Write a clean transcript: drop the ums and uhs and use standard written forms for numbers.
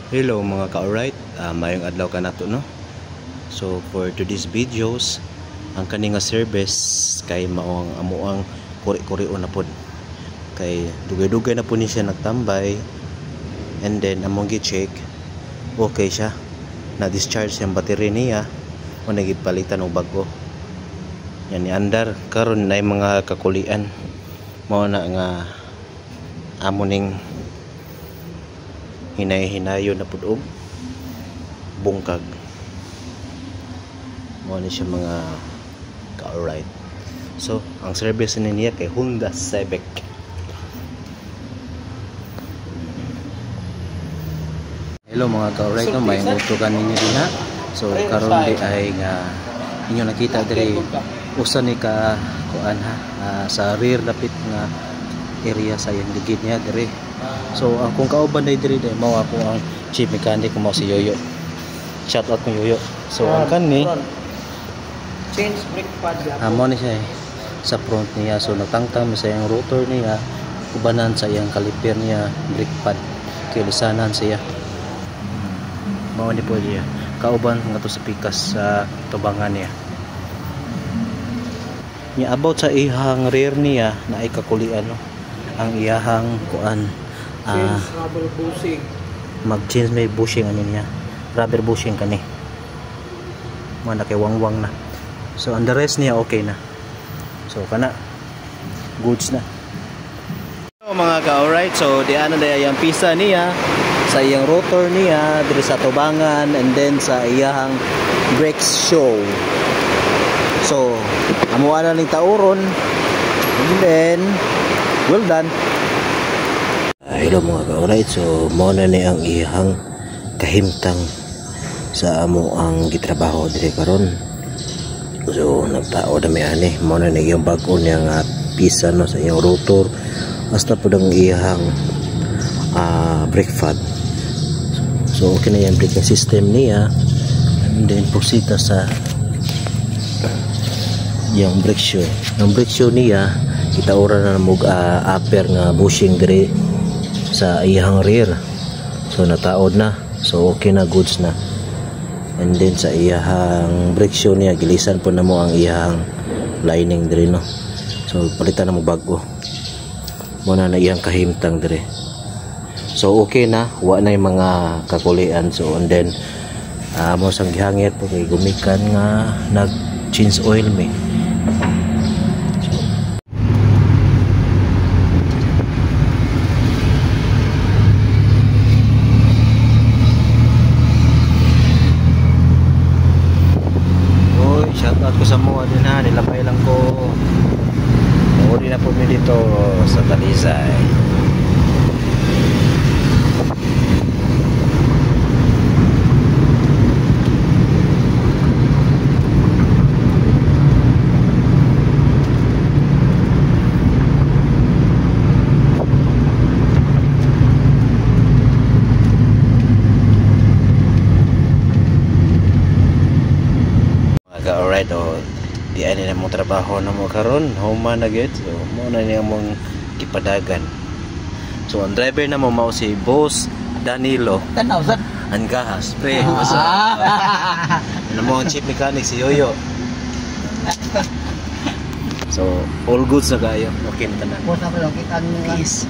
Hello mga ka-alright, mayong adlaw ka na to, no? So for today's videos, ang kaning nga service kay maong amuang kuri-kuri na pod. Kay dugay-dugay na po ni siya nagtambay, and then among gi-check okay siya, na-discharge yung battery niya o nagipalitan og bago. Yan ni andar karon na mga kakulian mao na nga amuning hinay-hinayo na pud og bungkag. Mao ni siya mga ka-alright. So ang service niya kay Honda Civic. Hello mga ka-alright, no, may utugan ninyo din ha. So karon di ay nga inyo nakita diri usa ni ka kuan ha, sa rear lapit nga area sa iyang ligid niya diri. So akong kauban diri mao ako ang chief mechanic mo si Yoyo. Shout out mo Yoyo. So ang kani change brake pad amo ni siya sa front niya. So nagtangtang sa iyang rotor niya, kubanan sa iyang caliper niya, brake pad kilisanan siya. Mao ni po niya kauban nga to sa pikas sa tubangan niya. Ni about sa ihang rear niya na ay kakulian, no? Ang iyahang kuan rubber bushing, mag-change may bushing ano niya, rubber bushing kani mo na kay wangwang na. So ang the rest niya okay na, so kana goods na. So mga ka-alright, so di ana day ang pisa niya sa iyang rotor niya diri sa tubangan, and then sa iyang brakes show. So amo ana ning tauron, and then well done. Hello mga ka-alright, so mao na ni ang ihang kahimtang sa amo ang gitrabaho diri karon. So nagtao na mi ani, mao na ni yung bag-o niya nga pisa, no, sa iyang rotor hasta pud ang ihang brake pad. So okay na yung braking system niya, and then prosita sa yung brake shoe. Ang brake shoe niya itaura na mo upper nga bushing diri sa iyang rear. So nataod na, so okay na, goods na. And then sa iyang brake shoe niya gilisan po na mo ang iyang lining diri, no. So palitan na mo bago, muna na iyang kahimtang diri. So okay na, wa na yung mga kakulian. So and then mo sang gihangit po kay gumikan nga nag change oil me. Shoutout ko sa mga din ha, nilapay lang ko. Uri na po mi dito sa Talisay. Alright, di ani na mong trabaho na mo karon, huma na gid. So mo na niya mong gipadagan. So ang driver na mo mao si Boss Danilo. tanaw sad Angahas, pre. Ano mo ang chief mechanic si Yoyo. So all goods na kayo. Okay na tanan. boss na ko kita Peace.